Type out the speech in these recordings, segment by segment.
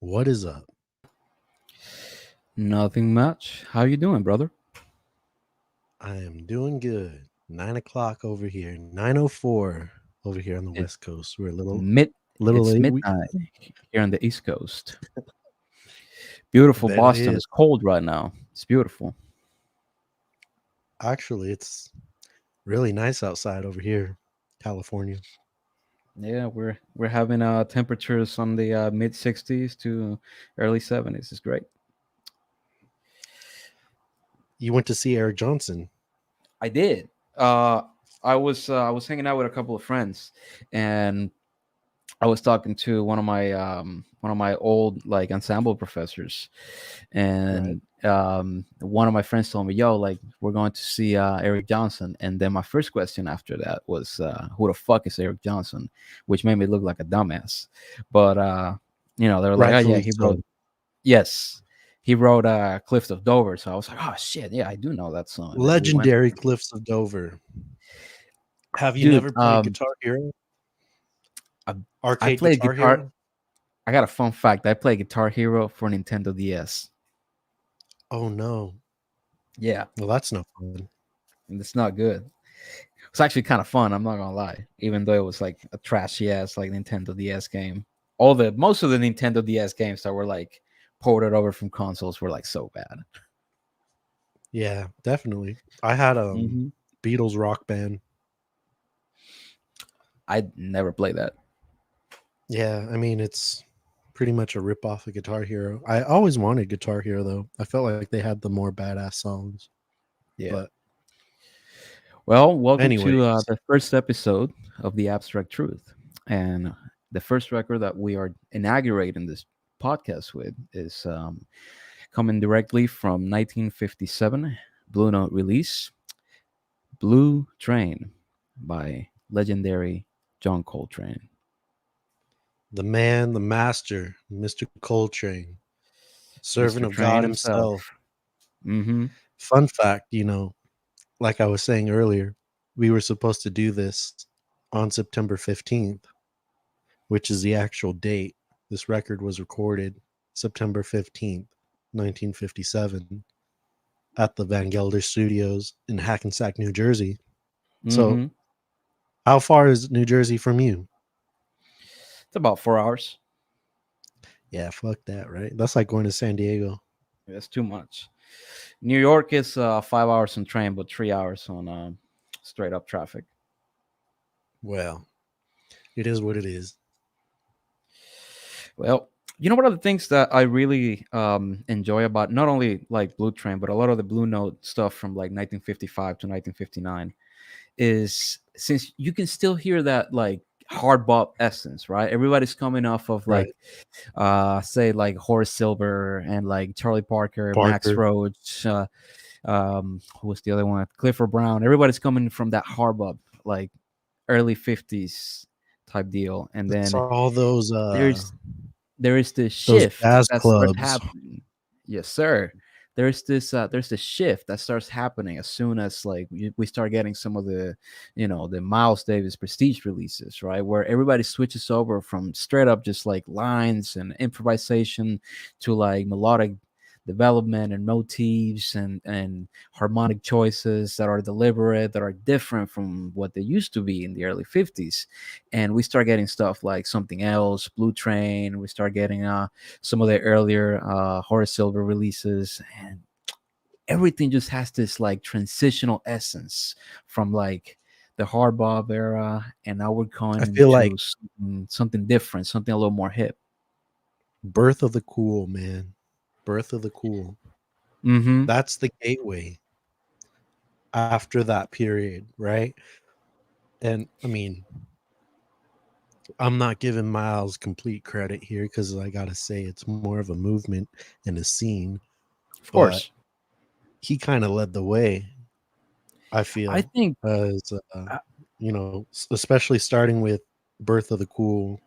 What is up? Nothing much. How you doing, brother? I am doing good. 9 o'clock over here. 9:04 over here on the It West Coast. We're a little mid little it's late. midnight here on the East Coast. Beautiful That Boston. is It's cold right now. It's beautiful. actually it's really nice outside over here, California. Yeah, we're having temperatures on the mid 60s to early 70s. It's great. You went to see Eric Johnson. I did. Uh I was hanging out with a couple of friends, and I was talking to one of my old like ensemble professors, Right. and one of my friends told me, "Yo, like we're going to see Eric Johnson." And then my first question after that was, "Who the fuck is Eric Johnson?" Which made me look like a dumbass. But they were like, "Oh yeah, Rightfully he so. wrote yes." He wrote Cliffs of Dover, so I was like, "Oh shit, yeah, I do know that song." And then we went, Legendary Cliffs of Dover. Have you dude. never played Guitar Hero? I, I Arcade played Guitar guitar. Hero? I got a fun fact. I played Guitar Hero for Nintendo DS. Oh no. Yeah, Well, that's no fun. and it's not good. It's actually kind of fun. I'm not gonna lie, even though it was like a trashy ass like Nintendo DS game. Most of the Nintendo DS games that were like ported over from consoles were like so bad. Yeah, definitely. I had Hmm. Beatles Rock Band. I never played that. Yeah, I mean it's pretty much a rip off of Guitar Hero. I always wanted Guitar Hero though. I felt like they had the more badass songs. Yeah. But Well, welcome to anyways, the first episode of the Abstract Truth, and the first record that we are inaugurating this podcast with is coming directly from 1957 Blue Note release, Blue Train by legendary John Coltrane. the man, the master, Mr. Coltrane, servant Mr. of Train God himself. himself. Mm-hmm. Fun fact, like I was saying earlier, we were supposed to do this on September 15th, which is the actual date. This record was recorded September 15th, 1957 at the Van Gelder Studios in Hackensack, New Jersey. So, Mm-hmm. how far is New Jersey from you? It's about 4 hours. Yeah, fuck that, right? That's like going to San Diego. That's too much. New York is 5 hours on train, but 3 hours on straight up traffic. Well, it is what it is. Well, one of the things that I really enjoy about not only like Blue Train, but a lot of the Blue Note stuff from like 1955 to 1959 is since you can still hear that like hard bop essence, right? Everybody's coming off of Right. like say like Horace Silver and like Charlie Parker, Max Parker. Roach, who was the other one? Clifford Brown. Everybody's coming from that hard bop, like early 50s type deal. And It's then all there's there is this those shift jazz that starts clubs. happening. Yes, sir. There's this shift that starts happening as soon as like we start getting some of the Miles Davis prestige releases, right? Where everybody switches over from straight up just like lines and improvisation to like melodic development and motifs and harmonic choices that are deliberate, that are different from what they used to be in the early 50s. And we start getting stuff like Something Else, Blue Train. We start getting some of the earlier Horace Silver releases, and everything just has this like transitional essence from like the hard bop era, and now we're I going feel like into something different, something a little more hip. Birth of the Cool, man. Birth of the Cool. Mm-hmm. That's the gateway after that period, right? And I mean, I'm not giving Miles complete credit here because I gotta say it's more of a movement and a scene, Of but course, he kind of led the way. I I feel think. as Uh, especially starting with Birth of the Cool,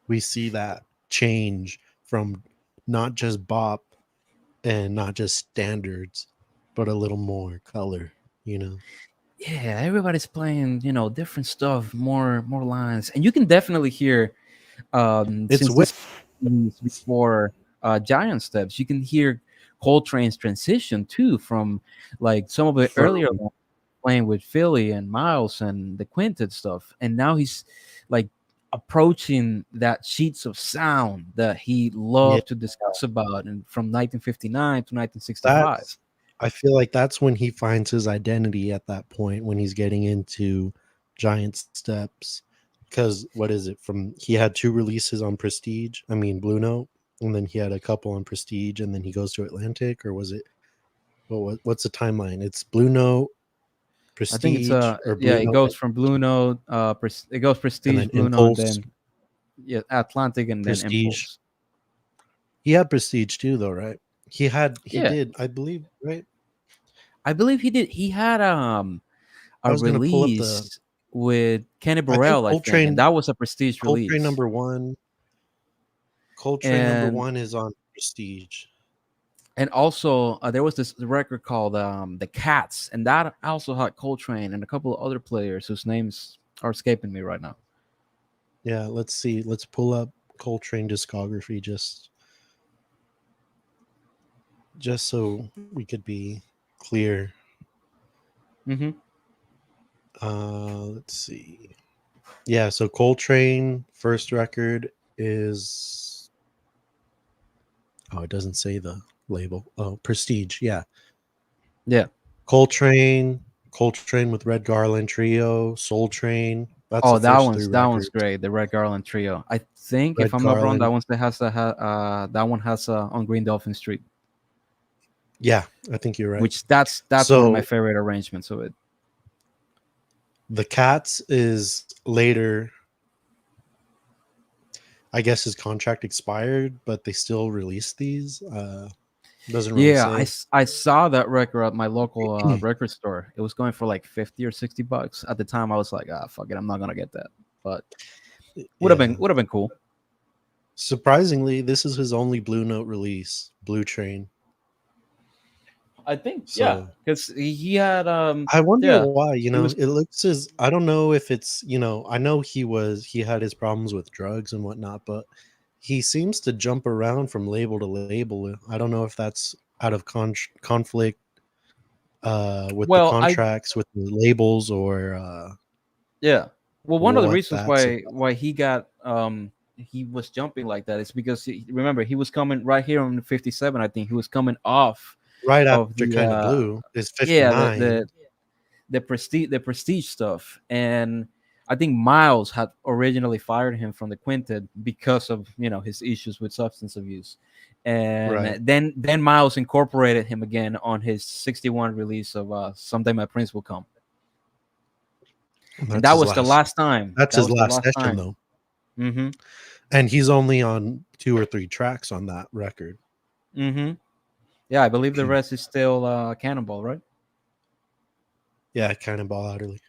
we see that change from not just bop and not just standards, but a little more color. You know, yeah, everybody's playing different stuff, more lines, and you can definitely hear it's since with this is before. Giant Steps, you can hear Coltrane's transition too from like some of the earlier From ones playing with Philly and Miles and the quintet stuff, and now he's like approaching that sheets of sound that he yeah, loved to discuss about, and from 1959 to 1965. that's I feel like that's when he finds his identity at that point when he's getting into Giant Steps. Because what is it? From he had 2 releases on Prestige, I mean Blue Note, and then he had a couple on Prestige, and then he goes to Atlantic, or was it what's the timeline? It's Blue Note, I think it's Prestige, or yeah, Blue it Note, goes from Blue Note, it goes and Prestige, then Blue Note, and Impulse. then yeah, Atlantic, and then Prestige. Impulse. He had Prestige too, though, right? He Yeah, did, I believe, right? I believe he did. He had I a was gonna pull up the. release with Kenny I think Burrell, I think, and that was a Prestige Coltrane release. number one. Coltrane number And one is on Prestige. also there was this record called the Cats, and that also had Coltrane and a couple of other players whose names are escaping me right now. Yeah, let's see. Let's pull up Coltrane discography just so we could be clear. Mm-hmm. Let's see. Yeah, so Coltrane first record is it doesn't say the label. Oh, Prestige. Yeah. Yeah. Coltrane with Red Garland Trio, Soul Train. That's Oh, the first 3 that one's records. great. The Red Garland Trio. I think, if Red I'm not wrong, Garland. that one has on Green Dolphin Street, Yeah, I think you're right. which that's one of my So favorite arrangements of it. the Cats is later. I guess his contract expired, but they still released these. Doesn't really Yeah, say. I saw that record at my local record store. It was going for like 50 or 60 bucks. At the time I was like, fuck it, I'm not gonna get that. But would have been cool. Surprisingly, this is his only Blue Note release, Blue Train. I think So because he had I wonder why, it was it looks as I don't know if it's, I know he had his problems with drugs and whatnot, but he seems to jump around from label to label. I don't know if that's out of conflict with the well, contracts with the labels, or yeah. Well, one of the what reasons that's why he got he was jumping like that is because remember, he was coming right here on 57. I think he was coming off right of after the Kind of Blue is yeah, 59. the prestige stuff, and I think Miles had originally fired him from the quintet because of his issues with substance abuse, and Right. then Miles incorporated him again on his 61 release of Someday My Prince Will Come, and that was the last time. That's That his was the last last session, time. though. Mm-hmm. And he's only on 2 or 3 tracks on that record. Mm-hmm. Yeah, I believe the rest is still Cannonball, right? Yeah, Cannonball Adderley.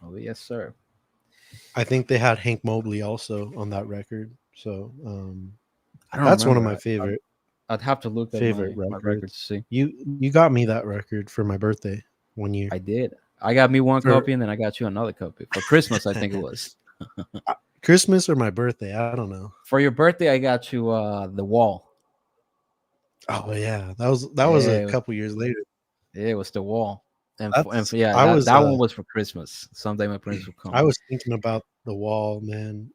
Oh yes, sir. I think they had Hank Mobley also on that record. So That's one of my favorite. I'd have to look at my record to see. You got me that record for my birthday one year. I did. I got me one copy, and then I got you another copy for Christmas. I think it was Christmas or my birthday. I don't know. For your birthday, I got you The Wall. Oh yeah, that was a couple years later. It was The Wall, and that one was for Christmas. Someday My Prince Will Come. I was thinking about The Wall, man.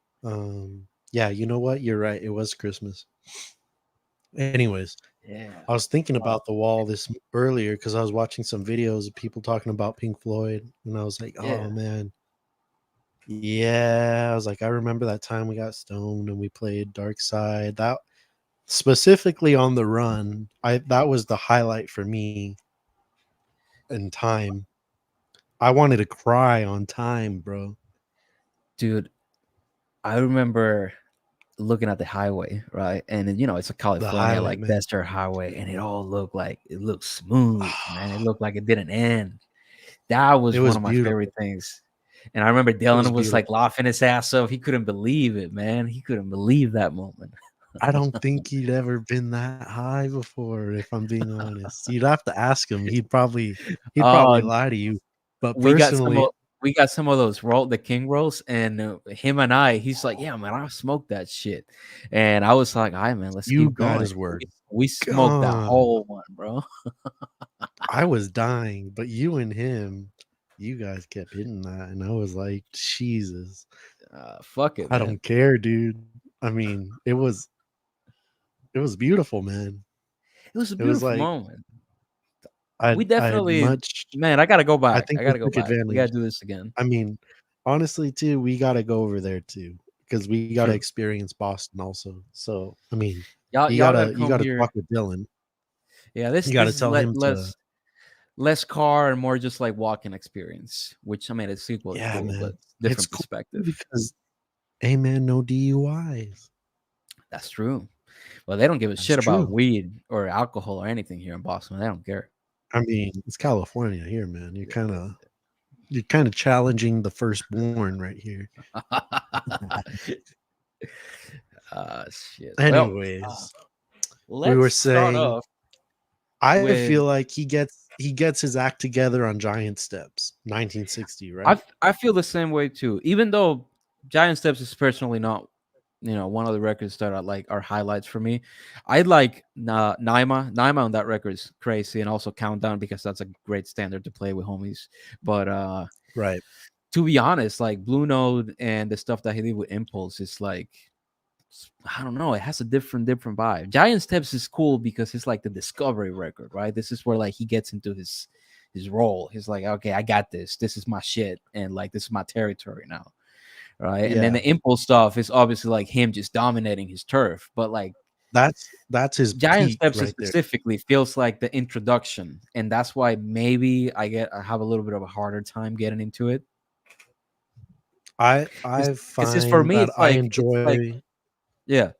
Yeah, you know what? You're right. It was Christmas. Anyways, yeah, I was thinking about The Wall this earlier because I was watching some videos of people talking about Pink Floyd, and I was like, oh man. Yeah, I was like, I remember that time we got stoned and we played Dark Side. That specifically on The Run, that was the highlight for me in Time. I wanted to cry on Time, bro. Dude, I remember looking at the highway, right? And it's a California desert highway, and it looked smooth, man. It looked like it didn't end. That was one of my favorite things. And I remember Dylan was like laughing his ass off. He couldn't believe it, man. He couldn't believe that moment. I don't think he'd ever been that high before, if I'm being honest. You'd have to ask him. He'd probably lie to you. But personally, we got some of those the king rolls, and him and he's like, yeah, man, I smoked that shit, and I was like, all right, man, let's You keep going. guys were We smoked that gone. whole one, bro. I was dying, but you and him, you guys kept hitting that, and I was like, Jesus, Fuck it, I man. don't care, dude. I mean, it was beautiful, man. It was a It was beautiful like moment. I We I had definitely, much. man, I gotta go I back. think I we gotta go took back. We gotta advantage. do this again. I mean, honestly, too, we gotta go over there too because we gotta True. experience Boston also. So, I mean, Y'all gotta you come gotta here. talk with Dylan. Yeah, this You gotta this is tell him to. less car and more just like walking experience. Which I mean, it's equally Yeah, cool, but man, it's different cool perspective. because, hey, man, no DUIs. That's true. Well, they don't give a That's shit about true. weed or alcohol or anything here in Boston. They don't care. I mean, it's California here, man. You're kind of challenging the firstborn right here. Shit. Well, Anyways, we were let's start saying off I with. feel like he gets his act together on Giant Steps, 1960, right? I feel the same way too. Even though Giant Steps is personally not, one of the records that are highlights for me. I like Naima. Naima on that record is crazy, and also Countdown because that's a great standard to play with homies. But Right. to be honest, like Blue Note and the stuff that he did with Impulse is like, I don't know, it has a different vibe. Giant Steps is cool because it's like the discovery record, right? This is where like he gets into his role. He's like, okay, I got this. This is my shit, and like this is my territory now, right? And then Yeah. the Impulse stuff is obviously like him just dominating his turf, but like That's his Giant peak Steps right there. specifically feels like the introduction, and that's why maybe I have a little bit of a harder time getting into it. I Because for find me, that I it's like, enjoy yeah,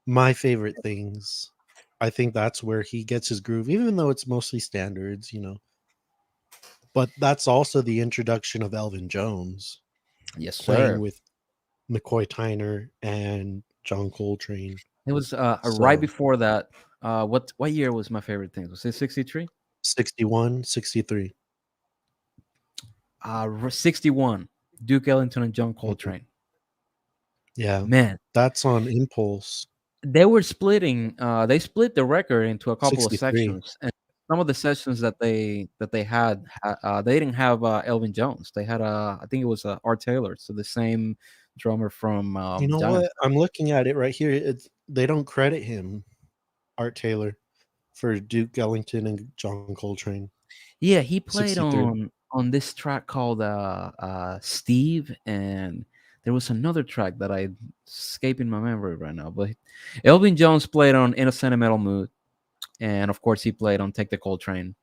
my favorite things. I think that's where he gets his groove, even though it's mostly standards, But that's also the introduction of Elvin Jones yes, playing sir. with McCoy Tyner and John Coltrane. It was right So before that. What year was my favorite thing? Was it 63? 61, 63. 61. Duke Ellington and John Mhm. Coltrane. Yeah, Man, that's on Impulse. they were splitting. They split the record into a couple of 63. sections, and some of the sessions that they had, they didn't have Elvin Jones. They had I think it was Art Taylor, so the same drummer from You know Giant. what? I'm looking at it right here. They don't credit him, Art Taylor, for Duke Ellington and John Coltrane. Yeah, he played 63. on this track called Steve, and there was another track that I escaping my memory right now. But Elvin Jones played on In a Sentimental Mood, and of course he played on Take the Coltrane.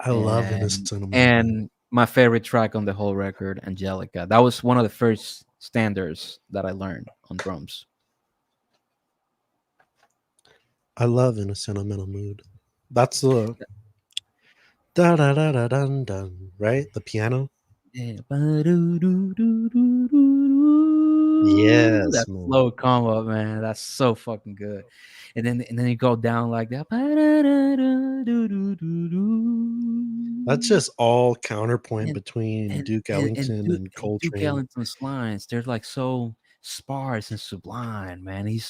I love In a And Sentimental Mood. my favorite track on the whole record, Angelica. That was one of the first standards that I learned on drums. I love In a Sentimental Mood. That's the da da da da dun dun, right? The piano. Yeah. Yes, That man. slow combo, man. That's so fucking good. And then you go down like that. That's just all counterpoint And between and Duke and Ellington and Duke Coltrane. Ellington's lines, they're like so sparse and sublime, man. He's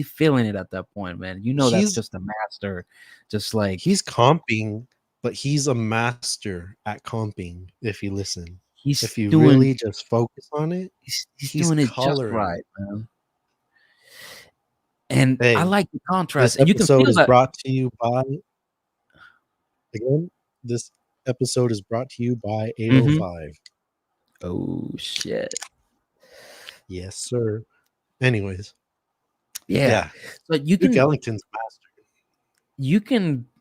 feeling it at that point, man. You know that's He's just a master, just like he's comping, but he's a master at comping if you listen. he's If you doing really just focus on it, he's he's doing it just coloring. right, man. And I Hey, like the contrast, this and you can episode feel is that. brought to you by again, this episode is brought to you by Mhm. 805. Oh shit. Yes, sir. Anyways, Yeah. yeah, So you Duke can Ellington's master.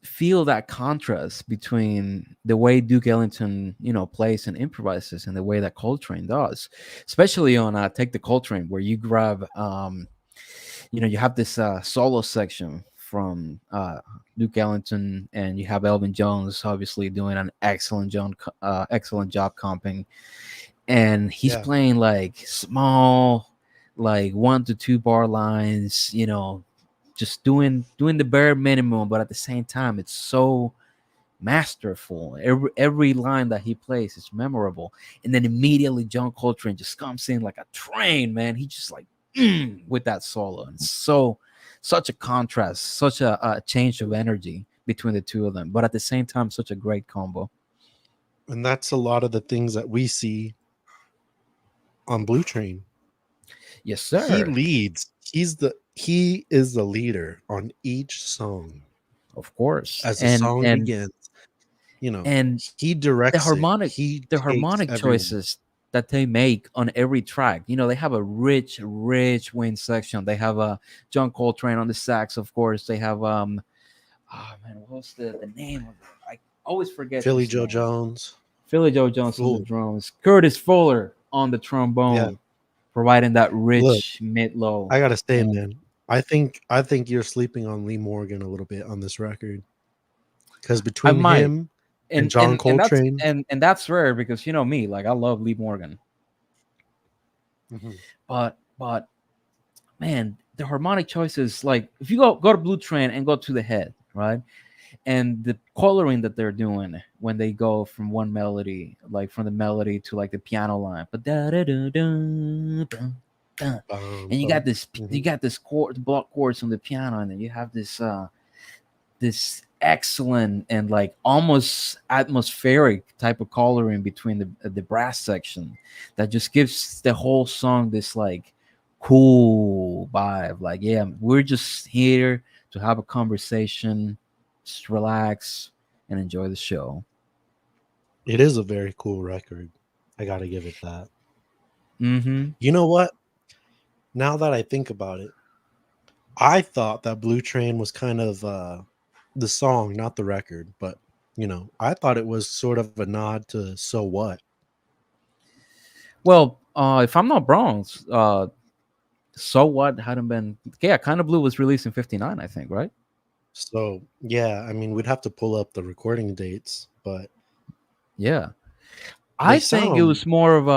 feel that contrast between the way Duke Ellington, plays and improvises and the way that Coltrane does, especially on Take the Coltrane, where you grab, you have this solo section from Duke Ellington, and you have Elvin Jones obviously doing an excellent job comping, and he's Yeah. playing like small, like 1 to 2 bar lines, just doing the bare minimum, but at the same time it's so masterful. Every line that he plays is memorable. And then immediately John Coltrane just comes in like a train, man. He just like with that solo. And so such a contrast, such a change of energy between the two of them, but at the same time, such a great combo. And that's a lot of the things that we see on Blue Train. Yes, He sir. leads. He is the leader on each song. Of course. As the song begins, and he directs the harmonic He the takes harmonic everyone. choices that they make on every track, they have a rich wind section. They have a John Coltrane on the sax, of course. They have oh man, what's the name of it? I always forget Philly his Joe name. Jones. Philly Joe Jones on the Fool. drums, Curtis Fuller on the trombone, providing that rich mid-low. I gotta say, man, I think you're sleeping on Lee Morgan a little bit on this record, because between him and John Coltrane, and that's rare because you know me, like I love Lee Morgan. But man, the harmonic choices, like if you go to Blue Train and go to the head, right? And the coloring that they're doing when they go from one melody, like from the melody to like the piano line, but and you got this chord, block chords on the piano, and then you have this this excellent and like almost atmospheric type of coloring between the brass section that just gives the whole song this like cool vibe. Like, yeah, we're just here to have a conversation, just relax and enjoy the show. It is a very cool record. I gotta give it that. Mm-hmm. You know what? Now that I think about it, I thought that Blue Train was kind of the song, not the record, but I thought it was sort of a nod to So What. Well, if I'm not wrong, So What hadn't been, yeah, Kind of Blue was released in 59, I think, right? So yeah, I mean, we'd have to pull up the recording dates, but yeah, I think it was more of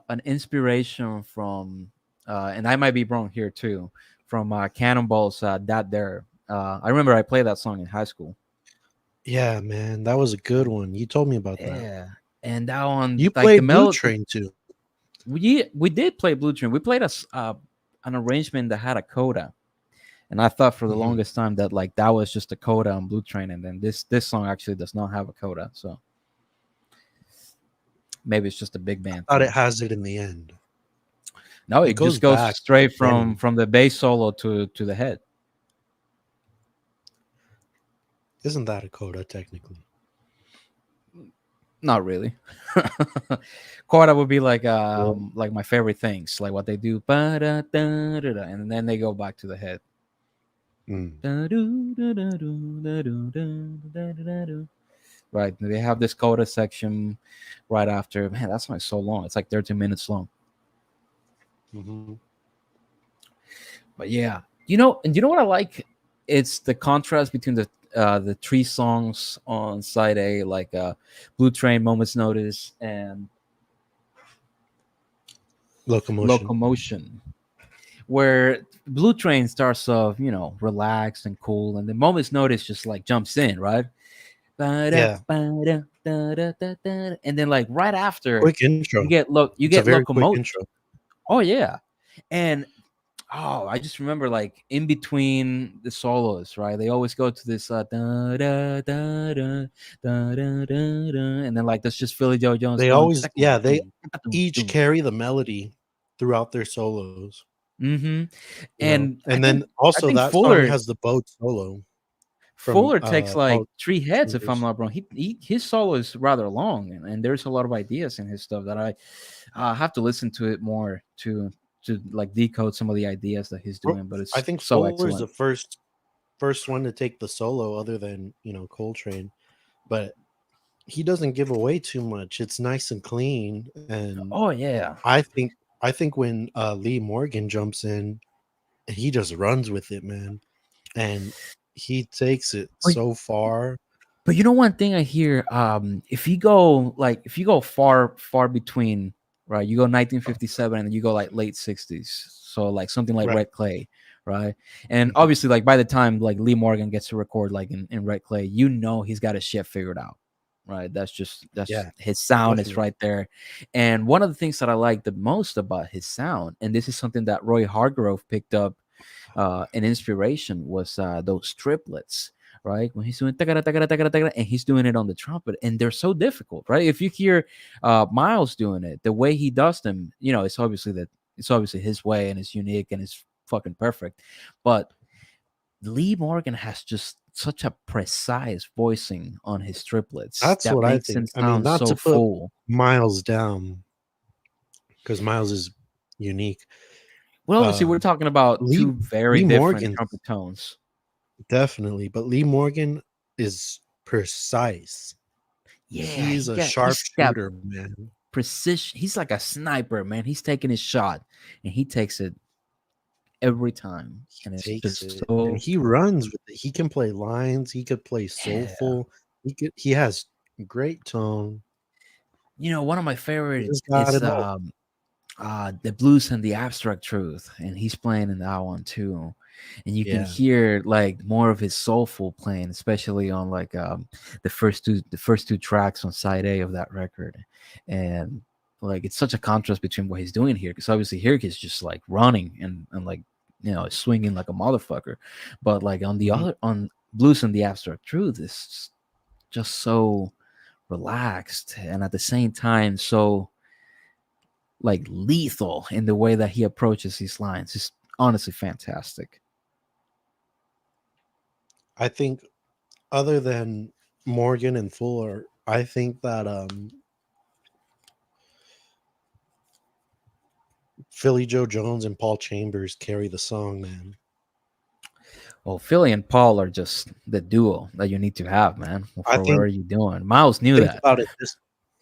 an inspiration from, and I might be wrong here too, from Cannonball's "That There." I remember I played that song in high school. Yeah, man, that was a good one. You told me about that. Yeah, and that one, You like played Blue Train too. We did play Blue Train. We played an arrangement that had a coda, and I thought for the longest time that like that was just a coda on Blue Train, and then this song actually does not have a coda, so maybe it's just a big band. I thought it has it in the end. No, it just goes straight from the bass solo to the head. Isn't that a coda technically? Not really. Coda would be like my favorite things, like what they do, and then they go back to the head. Right, they have this coda section right after. Man, that song is so long. It's like 13 minutes long. But yeah, you know what I like? It's the contrast between the three songs on side A, like Blue Train, Moment's Notice, and Locomotion, where Blue Train starts off, relaxed and cool, and the Moment's Notice just like jumps in, right? Yeah. And then like right after, quick intro. you get Locomotion. Oh yeah, and I just remember like in between the solos, right? They always go to this da da da da da da da and then like that's just Philly Joe Jones. They always, they each carry the melody throughout their solos. Mm-hmm. And then also that Fuller song has the boat solo. Fuller takes like 3 heads, if I'm not wrong. His solo is rather long, and there's a lot of ideas in his stuff that I have to listen to it more to like decode some of the ideas that he's doing. But it's, I think so Fuller's the first one to take the solo, other than Coltrane, but he doesn't give away too much. It's nice and clean, and oh yeah, I think when Lee Morgan jumps in, he just runs with it, man, and he takes it so far. But you know, one thing I hear, if you go far between, right? You go 1957 and you go like late 60s, so like something like Red Clay, right? And Mhm. obviously, like by the time like Lee Morgan gets to record like in Red Clay, he's got his shit figured out, right? That's Yeah, his sound is definitely. right there. And one of the things that I like the most about his sound, and this is something that Roy Hargrove picked up an inspiration, was those triplets, right? When he's doing takara, takara, takara, takara, and he's doing it on the trumpet, and they're so difficult, right? If you hear Miles doing it, the way he does them, it's obviously his way and it's unique and it's fucking perfect. But Lee Morgan has just such a precise voicing on his triplets That's that what I makes them think. I mean, sound not so to put full. Miles down because Miles is unique. Well, obviously, we're talking about Lee two very Lee different Morgan's trumpet tones. definitely, but Lee Morgan is precise. Yeah, He's a he's got sharpshooter, man. precision. He's like a sniper, man. He's taking his shot and he takes it every time. He And it's takes just it and so, he runs with it. He can play lines, he could play yeah. soulful. He has great tone. One of my He favorite just got is it all. the blues and the abstract truth, and he's playing in that one too. And you can Yeah. hear like more of his soulful playing, especially on like the first two tracks on side A of that record. And like it's such a contrast between what he's doing here, because obviously here he's just like running and like swinging like a motherfucker, but like on the Mhm. other, on blues and the abstract truth, is just so relaxed and at the same time so like lethal in the way that he approaches these lines. It's honestly fantastic. I think other than Morgan and Fuller, I think that Philly Joe Jones and Paul Chambers carry the song, man. Well, Philly and Paul are just the duo that you need to have, man, I for whatever think you're doing. Miles knew think that. about it this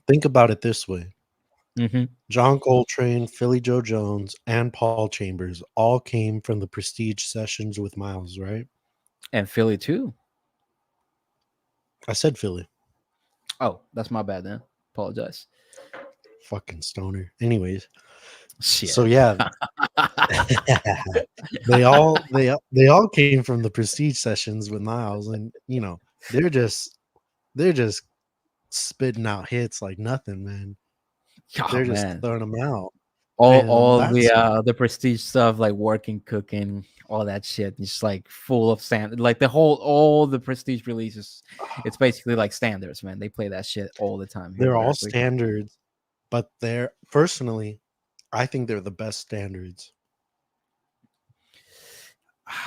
think about it this way. Hmm. John Coltrane, Philly Joe Jones, and Paul Chambers all came from the Prestige sessions with Miles, right? And Philly too. I said Philly. Oh, that's my bad then. Apologize. Fucking stoner. Anyways, so Shit. yeah, they all came from the Prestige sessions with Miles, and they're just they're just spitting out hits like nothing, man. Oh They're just man. throwing them out, all and all that's the prestige stuff, like working, cooking, all that shit, just like full of standard, like all the prestige releases. It's basically like standards, man. They play that shit all the time here they're at all Berkeley. standards, but they're personally, I think they're the best standards.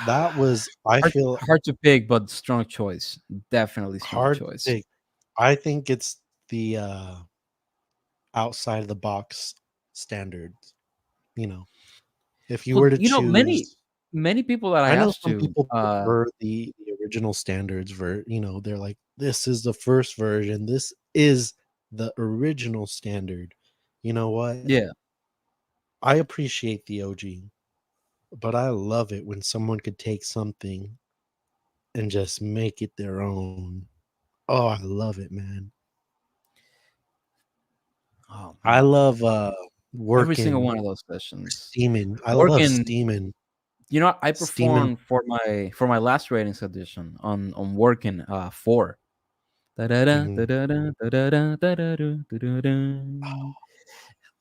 That was, I hard, feel, hard to pick, but strong choice. Definitely strong hard to choice. pick. I think it's the outside of the box standards. You know, if you Well, were to choose, many people that I I know asked some to, people prefer the original standards. They're like, this is the first version. This is the original standard. You know what? yeah. I appreciate the OG, but I love it when someone could take something and just make it their own. Oh, I love it, man. Oh I man, love every single one working of those sessions. steaming. I love Working, steaming. I Steaming. performed for my last ratings edition on working 4. Da-da-da, Mhm. da-da-da, da-da-da, da-da-da, da-da-da.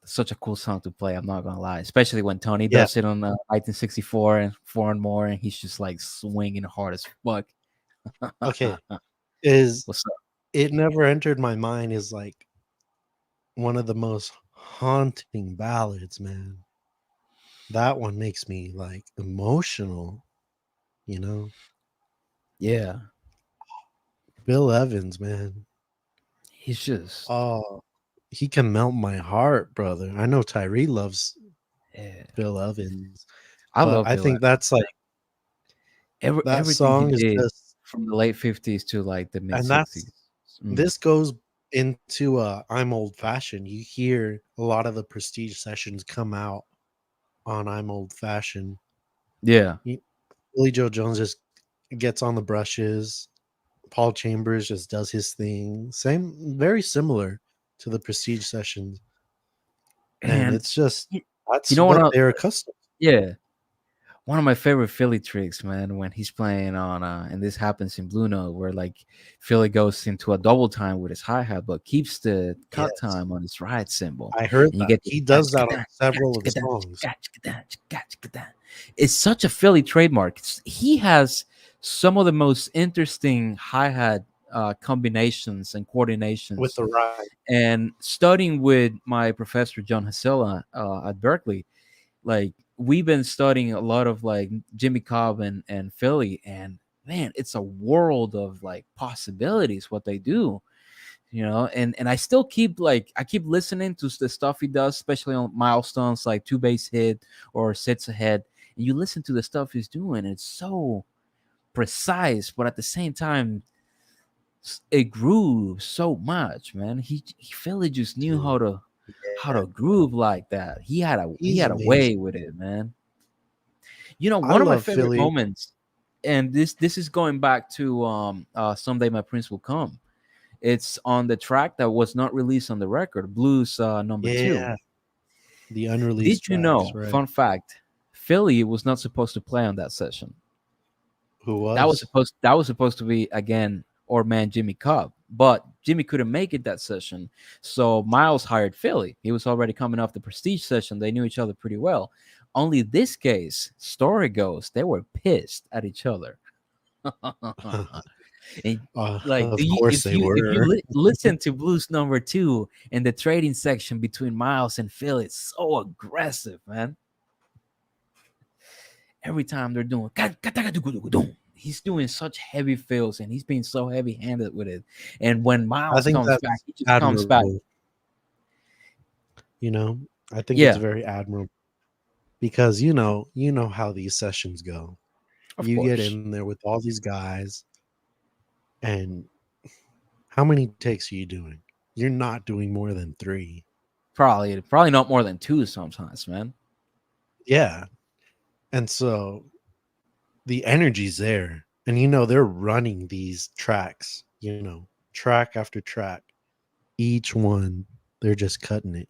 Such a cool song to play, I'm not gonna lie, especially when Tony Yeah. does it on 1964 and 4 and more, and he's just like swinging hard as fuck. Okay. Is What's up? It Never Entered My Mind is like one of the most haunting ballads, man. That one makes me like emotional, you know. Yeah, Bill Evans, man. he's just, Oh, he can melt my heart, brother. I know Tyree loves yeah. Bill Evans, I but love I Bill think Evans. that's like that Everything he song is did just, from the late 50s to like the mid and that's 60s. Mm. this goes into I'm Old Fashioned. You hear a lot of the Prestige sessions come out on I'm Old Fashioned. Yeah. Billy Joe Jones just gets on the brushes. Paul Chambers just does his thing. Same, very similar to the Prestige sessions, and And it's just y- you that's know what? what they're accustomed. Yeah. one of my favorite Philly tricks, man, when he's playing on and this happens in Blue Note, where like Philly goes into a double time with his hi-hat, but keeps the cut Yes, time on his ride cymbal. I heard And you that. get the He does that on several of his songs. it's such a Philly trademark. He has some of the most interesting hi-hat combinations and With coordinations. the ride. And studying with my professor John Hasilla at Berkeley, like we've been studying a lot of like Jimmy Cobb and Philly, and man, it's a world of like possibilities what they do, you know. And I still keep like I keep listening to the stuff he does, especially on milestones like Two Base Hit or Sits Ahead, and you listen to the stuff he's doing, and it's so precise, but at the same time it grooves so much, man. He Philly just knew Dude, how yeah, to groove like that. He he's had a way amazing. with it, man. You know, I one of my love favorite Philly. moments, and this is going back to Someday My Prince Will Come. It's on the track that was not released on the record, Blues #2. Yeah, the unreleased Did you tracks, know, right? fun fact, Philly was not supposed to play on that session. Who was? That was supposed to be again our man Jimmy Cobb, but Jimmy couldn't make it that session, so Miles hired Philly. He was already coming off the Prestige session. They knew each other pretty well. Only this case, story goes, they were pissed at each other. And like, Of course they were. listen to Blues #2 and the trading section between Miles and Philly, it's so aggressive, man. Every time they're doing he's doing such heavy fills and he's being so heavy handed with it. And when I Miles think comes back, that's he just comes back. admirable. You know, I think it's Yeah, very admirable because you know how these sessions go. of You get course. in there with all these guys, and how many takes are you doing? You're not doing more than 3. Probably not more than 2 sometimes, man. Yeah. And so the energy's there. And they're running these tracks, track after track. Each one, they're just cutting it.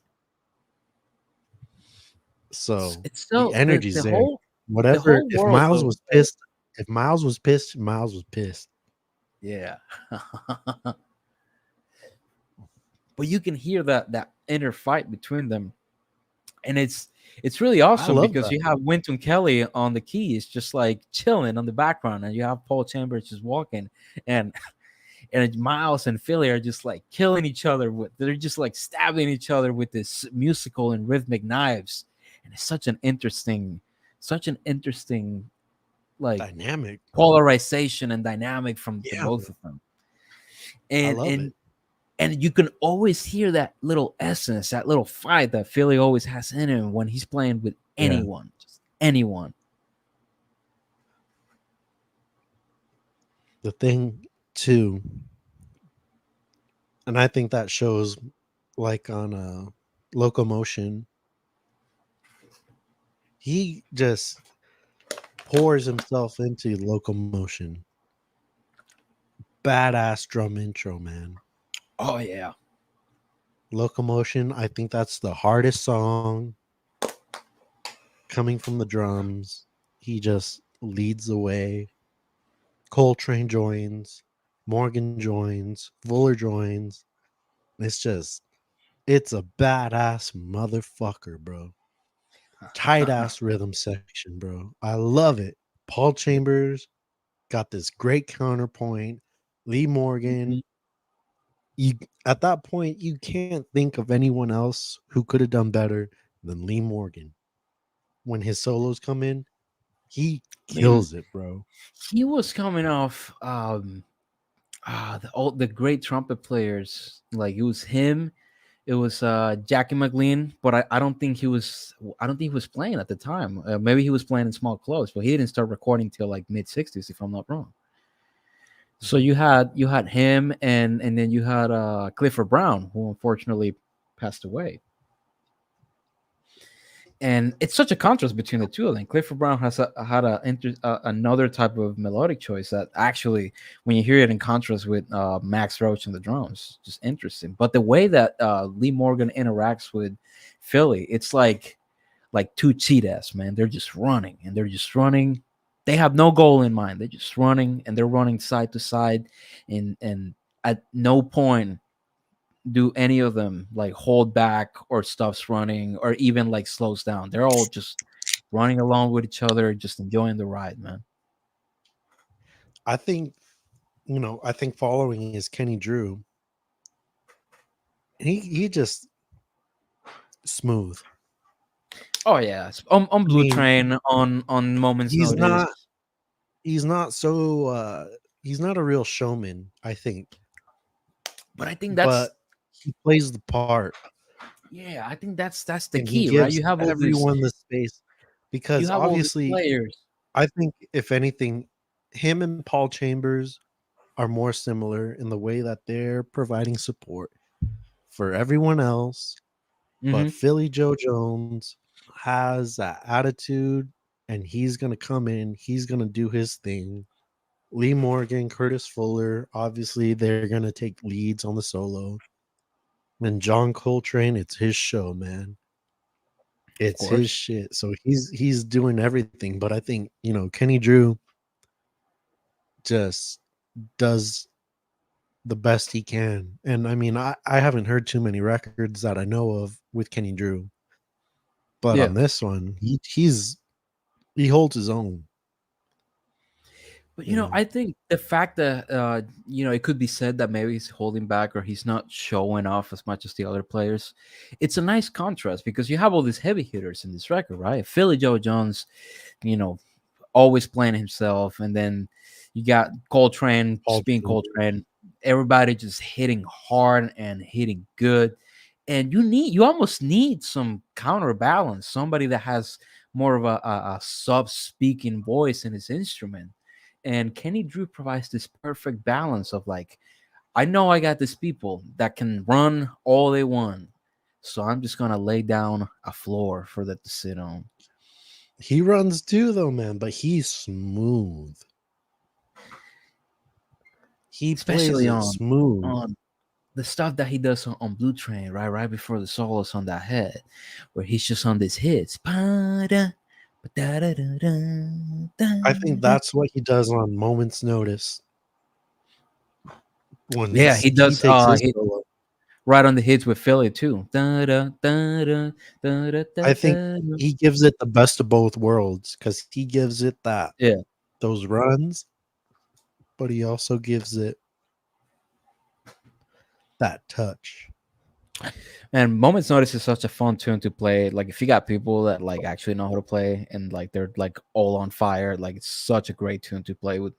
So It's the so energy's there. the Whatever, whole if world Miles of was pissed, Miles was pissed. yeah. But you can hear that inner fight between them, and it's really I awesome love because that. you have Wynton Kelly on the keys just like chilling on the background, and you have Paul Chambers just walking, and and Miles and Philly are just like killing each other with, they're just like stabbing each other with this musical and rhythmic knives, and it's such an interesting like Dynamic. polarization and dynamic from the Yeah, both of them. I and love it. and and you can always hear that little essence, that little fight that Philly always has in him when he's playing with Yeah. anyone, just anyone. The thing too, and I think that shows like on Locomotion, he just pours himself into Locomotion. Badass drum intro, man. Oh yeah, Locomotion, I think that's the hardest song coming from the drums. He just leads the way. Coltrane joins, Morgan joins, Fuller joins. It's a badass motherfucker, bro. Tight ass rhythm section, bro. I love it. Paul Chambers got this great counterpoint. Lee Morgan, Mhm. you at that point you can't think of anyone else who could have done better than Lee Morgan. When his solos come in, he Man, kills it, bro. he was coming off the great trumpet players. Like it was him, it was Jackie McLean, but I don't think he was playing at the time. Maybe he was playing in small clubs, but he didn't start recording till like mid-60s, if I'm not wrong. So you had him, and then you had Clifford Brown, who unfortunately passed away. And it's such a contrast between the two of them. Clifford Brown had another type of melodic choice that actually, when you hear it in contrast with Max Roach and the drums, just interesting. But the way that Lee Morgan interacts with Philly, it's like like two cheetahs, man. They're just running and they're just running. They have no goal in mind. They're just running and they're running side to side, and at no point do any of them like hold back or stops running or even like slows down. They're all just running along with each other, just enjoying the ride, man. I think, I think following is Kenny Drew. He just smooth. Oh yeah, on I Blue mean, Train, on Moments he's Notice. not he's not so he's not a real showman, I think, But I think that's but he plays the part yeah, I think that's the and he key, right? gives everyone the space You because have all these obviously players. I think if anything, him and Paul Chambers are more similar in the way that they're providing support for everyone else. But Hmm. Philly Joe Jones has that attitude and he's going to come in, he's going to do his thing. Lee Morgan, Curtis Fuller, obviously they're going to take leads on the solo. And John Coltrane, it's his show, man. Of It's his course. shit. So he's doing everything, but I think, Kenny Drew just does the best he can. And I mean, I haven't heard too many records that I know of with Kenny Drew, but Yeah. on this one, he holds his own. But You know, I think the fact that it could be said that maybe he's holding back or he's not showing off as much as the other players. It's a nice contrast because you have all these heavy hitters in this record, right? Philly Joe Jones, you know, always playing himself, and then you got Coltrane Paul just being Chambers. Coltrane. Everybody just hitting hard and hitting good, and you almost need some counterbalance, somebody that has more of a soft speaking voice in his instrument. And Kenny Drew provides this perfect balance of like, I know I got these people that can run all they want, so I'm just gonna lay down a floor for them to sit on. He runs too, though, man, but he's smooth. He plays Especially it smooth. on the stuff that he does on Blue Train, right before the solos on that head, where he's just on these hits. Ba-da, ba-da-da-da-da, I think da-da. that's what he does on Moments Notice when Yeah, he he does. takes his solo. Right on the hits with Philly too. Da-da, da-da, da-da, I think da-da. he gives it the best of both worlds because he gives it Yeah, those runs, but he also gives it that touch. and Moments Notice is such a fun tune to play. Like if you got people that like actually know how to play and like they're like all on fire, like it's such a great tune to play with.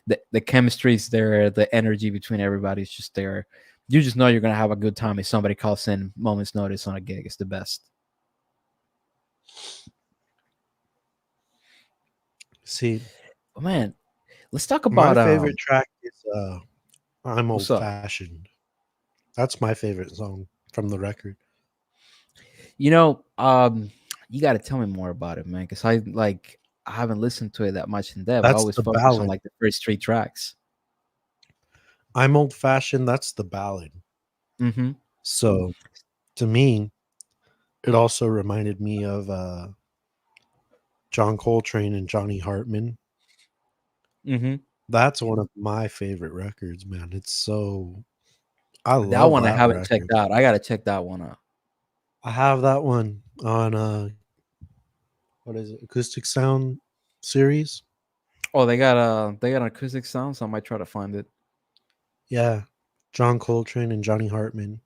The chemistry is there, the energy between everybody's just there. You just know you're gonna have a good time if somebody calls in Moments Notice on a gig. It's the best. See, But man, let's talk my about favorite track is I'm what's Old up? Fashioned. That's my favorite song from the record. You know, um, you got to tell me more about it, man, because I haven't listened to it that much in depth. I That's always the focus on ballad. like the first three tracks. I'm Old Fashioned, that's the ballad. Mm-hmm. So to me, it also reminded me of John Coltrane and Johnny Hartman. Mm-hmm. That's one of my favorite records, man. I That love one I that haven't record. checked out. I gotta check that one out. I have that one on what is it? Acoustic Sound series. Oh, they got an acoustic sound, so I might try to find it. Yeah. John Coltrane and Johnny Hartman.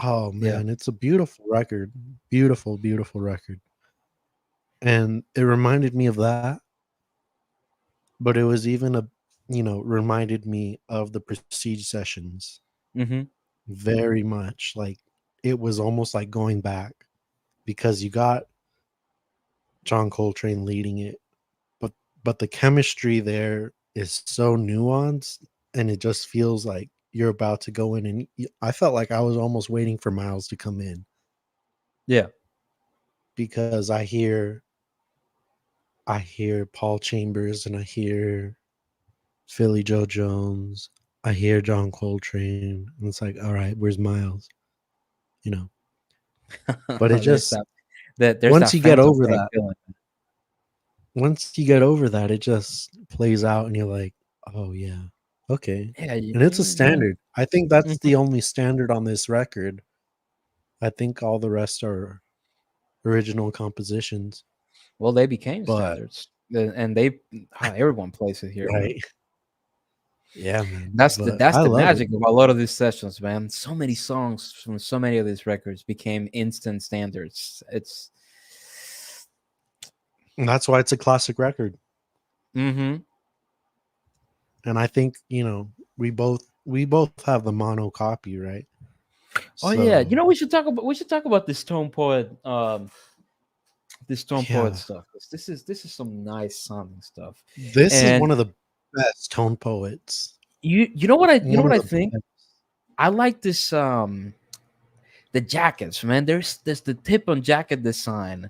Oh Yeah. man, it's a beautiful record. Beautiful, beautiful record. And it reminded me of that, but it was even reminded me of the Prestige sessions Mm-hmm. very much. Like it was almost like going back because you got John Coltrane leading it, but the chemistry there is so nuanced and it just feels like you're about to go in and I felt like I was almost waiting for Miles to come in Yeah. because I hear Paul Chambers and I hear Philly Joe Jones, I hear John Coltrane, and it's like, all right, where's Miles? You know, but it There's just that. That there's once that you get Phantom over Pain that, feeling. it just plays out, and you're like, oh yeah, okay. Yeah, And it's a yeah. standard. I think that's Mhm. the only standard on this record. I think all the rest are original compositions. Well, they became But standards, and they everyone plays it here, man. right, yeah, man. That's the But that's I the love it. magic of a lot of these sessions, man. So many songs from so many of these records became instant standards. It's And that's why it's a classic record. mm-hmm. And I think, we both have the mono copy, right? Oh yeah, So we should talk about this Tone Poet yeah, stuff. This is some nice sounding stuff. this is And one of the best tone poets. you know One what of I the think? best. I like this the jackets, man. There's the tip on jacket design.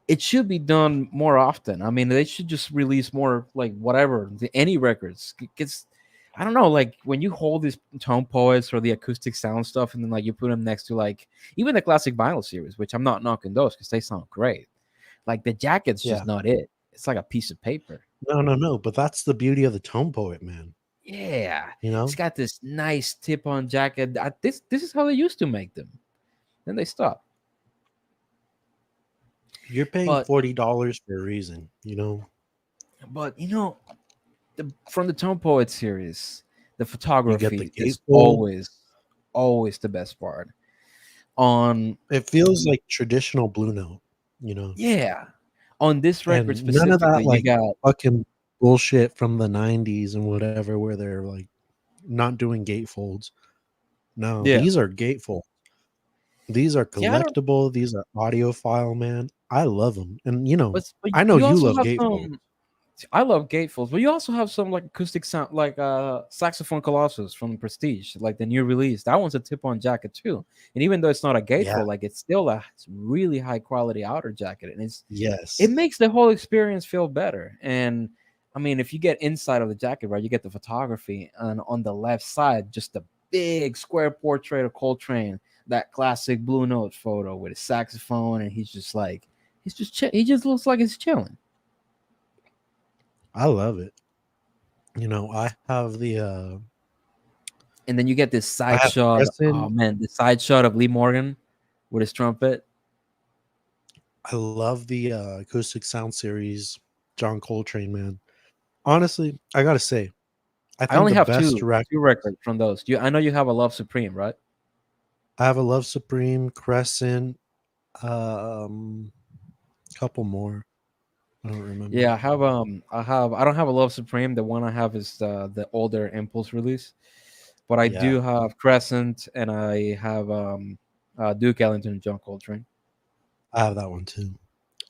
It should be done more often. I mean, they should just release more like whatever any records. Gets I don't know, like when you hold these tone poets or the acoustic sound stuff, and then like you put them next to like even the classic vinyl series, which I'm not knocking those because they sound great. Like the jacket's Yeah. just not it. It's like a piece of paper. No. But that's the beauty of the tone poet, man. Yeah, You it's know, got this nice tip-on jacket. This is how they used to make them. Then they stopped. you're paying But $40 for a reason. but from the Tone Poet series, the You get the photography is gatefold. always the best part. On It feels like traditional Blue Note. You know, yeah, on this record and none of that specifically, you like got fucking bullshit from the '90s and whatever, where they're like not doing gatefolds. No, yeah these are gatefold. These are yeah. I don't, collectible. These are audiophile, man. I love them, and but I know you you also love have gatefold. some. I love gatefolds, but you also have some like acoustic sound, like saxophone Colossus from Prestige, like the new release. That one's a tip-on jacket too, and even though it's not a Yeah. gatefold, like it's still a really high quality outer jacket, and it Yes. makes the whole experience feel better. And I mean, if you get inside of the jacket, right, you get the photography, and on the left side, just a big square portrait of Coltrane, that classic Blue Note photo with a saxophone, and he just looks like he's chilling. I love it. I have And then you get this I side have shot. Oh Crescent. man, the side shot of Lee Morgan with his trumpet. I love the acoustic sound series, John Coltrane, man. Honestly, I gotta say, I I think only the have best two records. records from those. I know you have a Love Supreme, right? I have a Love Supreme, Crescent, um, couple more. I don't remember. Yeah, I don't have a Love Supreme. The one I have is the older Impulse release, but I Yeah, do have Crescent, and I have Duke Ellington and John Coltrane. I have that one too.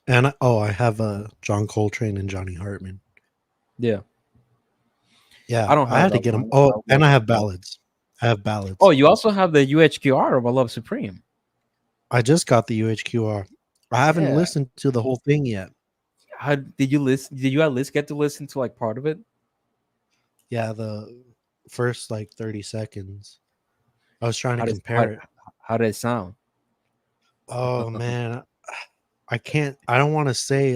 And I have John Coltrane and Johnny Hartman. Yeah, I Yeah, don't I have had to that get them. one. Oh, I would and love I to have have that. ballads. I have Oh, ballads. you also have the UHQR of a Love Supreme. I just got the UHQR. I haven't Yeah. listened to the whole thing yet. How did you listen? Did you at least get to listen to like part of it? Yeah, the first like 30 seconds. I was trying to How does how compare it. how did it sound? Oh man, I don't want to say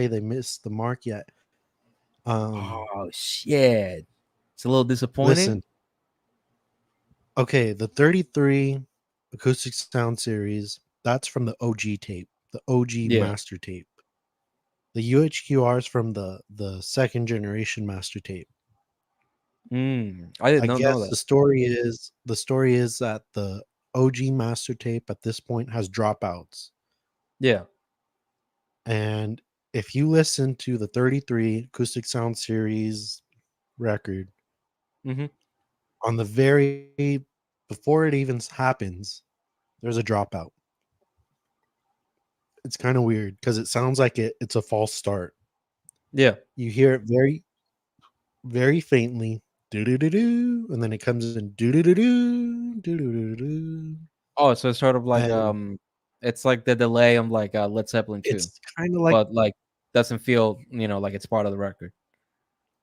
they missed the mark yet. Oh shit! It's a little disappointing. Listen. Okay, the 33 acoustic sound series, that's from the OG tape, the OG Yeah. master tape. The UHQR is from the second generation master tape. I did I not know guess that. the story is that the OG master tape at this point has dropouts. Yeah. And if you listen to the 33 acoustic sound series record, Hmm. on the very before it even happens, there's a dropout. It's kind of weird because it sounds like it's a false start. Yeah. You hear it very, very faintly, do do do do, and then it comes in do do do do do do do, Oh, so it's sort of like and it's like the delay on like Led Zeppelin 2, it's kind of like but like doesn't feel like it's part of the record.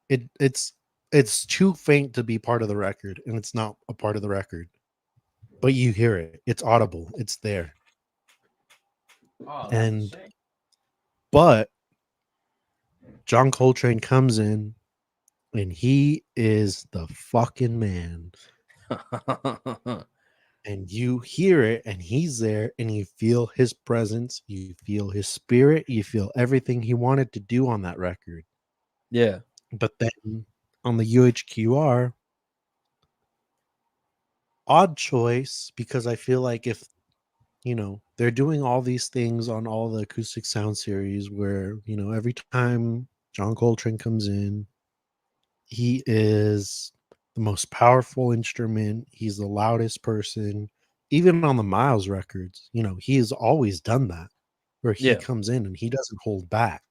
it's too faint to be part of the record, and it's not a part of the record. But you hear it. It's audible. It's there. Oh, that's a And shame. but John Coltrane comes in and he is the fucking man. And you hear it and he's there and you feel his presence, you feel his spirit, you feel everything he wanted to do on that record. Yeah. But then on the UHQR, odd choice, because I feel like if they're doing all these things on all the acoustic sound series where, every time John Coltrane comes in, he is the most powerful instrument, he's the loudest person. Even on the Miles records, he has always done that, where he Yeah. comes in and he doesn't hold back.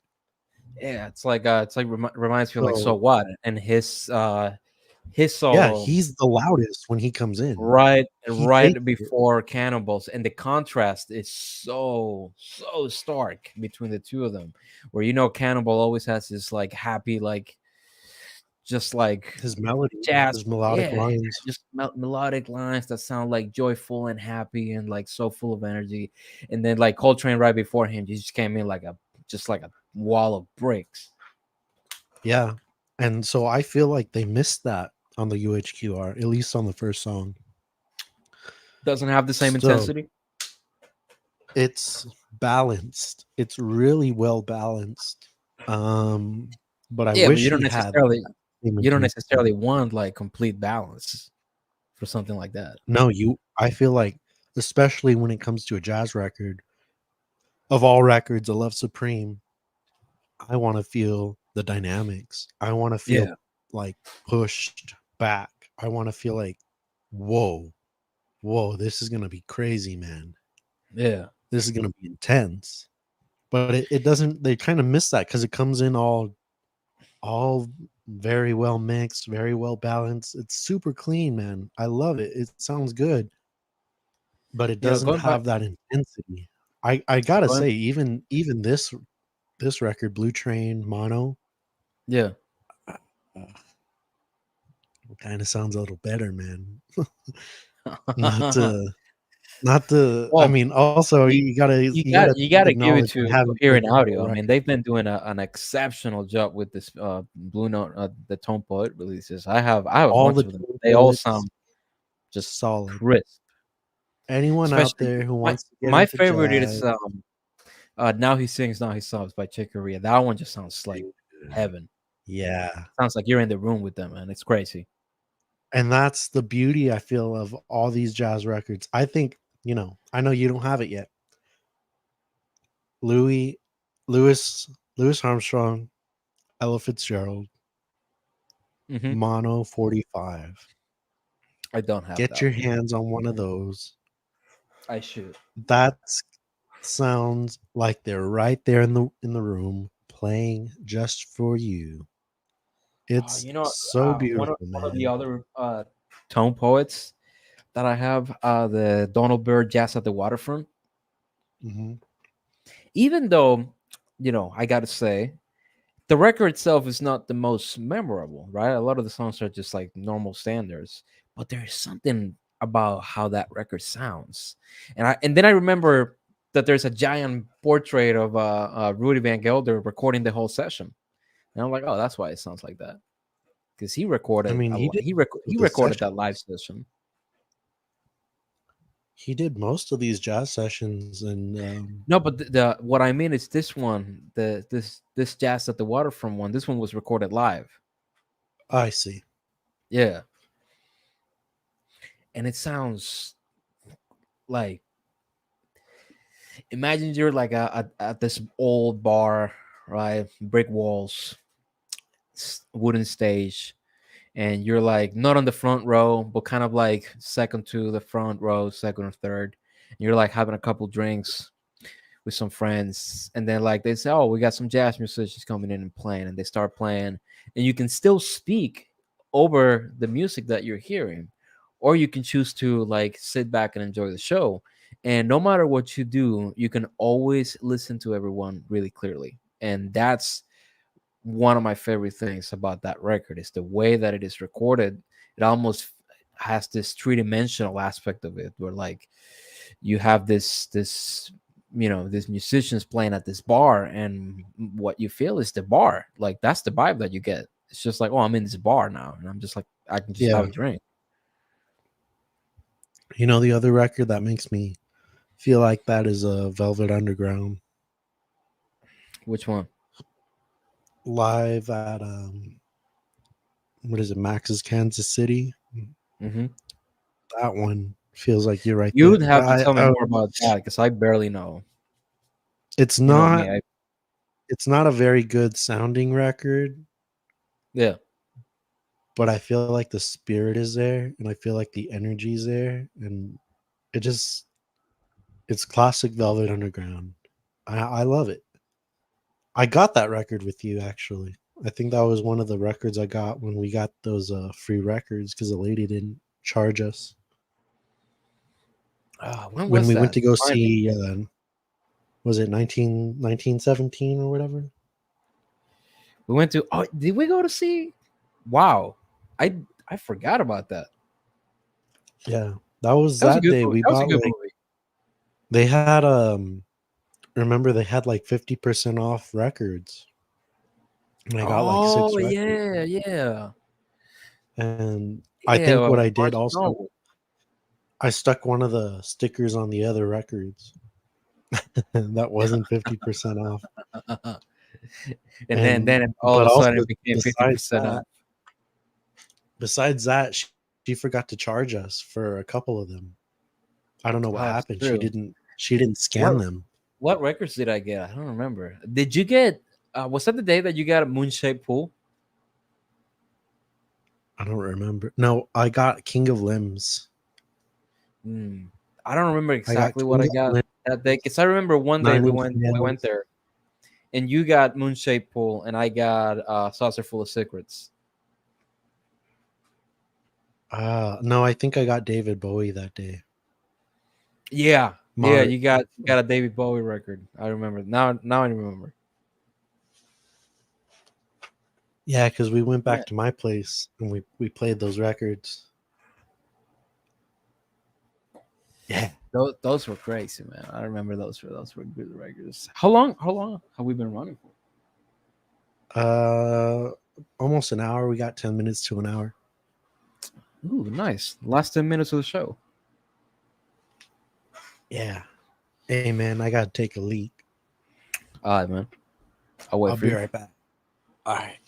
Yeah, it's like reminds me of like So So, What and his yeah, solo he's the loudest when he comes in. right He takes it. before Cannibals, and the contrast is so stark between the two of them. Where Cannibal always has this like happy like just like His melody, jazz, his melodic yeah, lines. just melodic lines that sound like joyful and happy and like so full of energy. And then like Coltrane right before him, he just came in like a wall of bricks. Yeah. And so I feel like they missed that on the UHQR, at least on the first song. Doesn't have the same So intensity. it's balanced. It's really well balanced. But I Yeah, but wish he had that same you don't intensity. necessarily want like complete balance for something like that. No, I feel like, especially when it comes to a jazz record, of all records, I Love Supreme, I want to feel the dynamics. I want to feel Yeah, like pushed back. I want to feel like, whoa, whoa, this is gonna be crazy, man. yeah, This is gonna be intense. But it doesn't, they kind of miss that because it comes in all very well mixed, very well balanced. It's super clean, man. I love it. It sounds good, but it doesn't Going back, have that intensity. I gotta going, say, even this record, Blue Train Mono, yeah. kind of sounds a little better, man. Not to not to. I Well, mean, also you you gotta you got to give it acknowledge I to haven't Hearing played the whole Audio. I mean, record. they've been doing an exceptional job with this Blue Note, the Tone Poet releases. I have a All bunch the of them. Tone They all Poets, sound just solid. crisp. Anyone out Especially there who my wants to get my into favorite is jazz, Now He Sings, Now He Sobs by Chick Corea. That one just sounds like dude, heaven. yeah. Sounds like you're in the room with them, man. It's crazy. And that's the beauty, I feel, of all these jazz records. I think, I know you don't have it yet. Louis Louis Louis Armstrong, Ella Fitzgerald, Hmm. Mono 45. I don't have Get that your one. hands on one of those. I should. That sounds like they're right there in the room playing just for you. It's so beautiful, One of the man. other tone poets that I have, the Donald Byrd Jazz at the Waterfront. Mhm. Even though, I gotta say, the record itself is not the most memorable, right? A lot of the songs are just like normal standards, but there's something about how that record sounds. And then I remember that there's a giant portrait of Rudy Van Gelder recording the whole session, and I'm like, oh, that's why it sounds like that, because he I recorded mean, he did he with the recorded that live sessions. session. He did most of these jazz sessions, and No, but the what I mean is this one, this Jazz at the Waterfront one. This one was recorded live. I see. Yeah, and it sounds like, imagine you're like at this old bar, right? Brick walls, wooden stage, and you're like not on the front row, but kind of like second to the front row, second or third. And you're like having a couple drinks with some friends, and then like they say, "Oh, we got some jazz musicians coming in and playing," and they start playing, and you can still speak over the music that you're hearing, or you can choose to like sit back and enjoy the show. And no matter what you do, you can always listen to everyone really clearly, and that's one of my favorite things about that record is the way that it is recorded. It almost has this three-dimensional aspect of it, where like you have this these musicians playing at this bar, and what you feel is the bar. Like that's the vibe that you get. It's just like, oh, I'm in this bar now, and I'm just like, I can just have Yeah. a drink. The other record that makes me feel like that is Velvet Underground Which one? live at what is it, Max's Kansas City. Mm-hmm. That one feels like you're right You there. would have to tell me more about that because I barely know. It's You know not. me. It's not a very good sounding record, Yeah. but I feel like the spirit is there, and I feel like the energy is there, and it's classic Velvet Underground. I love it. I got that record with you actually. I think that was one of the records I got when we got those free records because the lady didn't charge us When when was we went that? to go Remind me. see. Was it 1917 or whatever? We went to. Oh, did we go to see? Wow, I forgot about that. Yeah, that was That was a that good day. movie. We That was a bought good like movie. they had remember they had like 50% off records. And I got like 6 Oh records. yeah. And I Yeah, think what I did Barnes and also, Noble. I stuck one of the stickers on the other records. That wasn't 50% off. And then all of But a sudden also it became 50% off. besides that, she forgot to charge us for a couple of them. I don't know what That's happened. true. She didn't scan What them. what records did I get? I don't remember. Did you get? Was that the day that you got a moon-shaped pool? I don't remember. No, I got King of Limbs. I don't remember I got exactly what King I of got Limbs, that day because I remember one day Nine we Inch went Nails. there, and you got moon-shaped pool, and I got saucer full of secrets. No, I think I got David Bowie that day. Yeah, Modern. you got a David Bowie record. I remember now. Now I remember. Yeah, because we went Yeah, back to my place and we played those records. Yeah. those were crazy, man. I remember those were good records. How long have we been running for? Almost an hour. We got 10 minutes to an hour. Ooh, nice. Last 10 minutes of the show. Yeah. Hey man, I gotta take a leak. All right, man. I'll wait I'll for be you. right back. All right.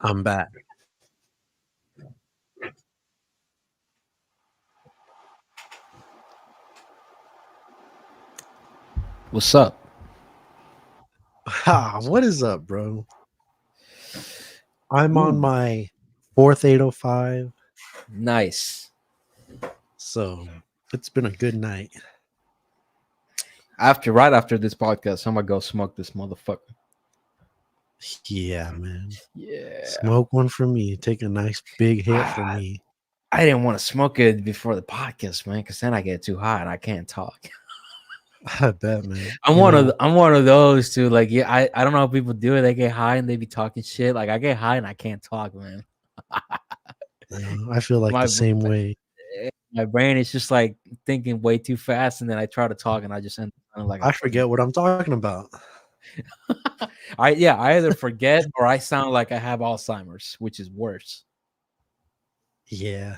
I'm back. What's up? What is up, bro? I'm on Ooh, my fourth 805, nice. so it's been a good night. Right after this podcast, I'm gonna go smoke this motherfucker. Yeah, man. Yeah. Smoke one for me. Take a nice big hit for me. I didn't want to smoke it before the podcast, man, because then I get too hot and I can't talk. I bet, man. I'm one of those too. Like, yeah, I don't know how people do it. They get high and they be talking shit. Like, I get high and I can't talk, man. I feel like My the same way. my brain is just like thinking way too fast, and then I try to talk and I just end up sounding like a I fucking. forget what I'm talking about. I either forget or I sound like I have Alzheimer's, which is worse. Yeah.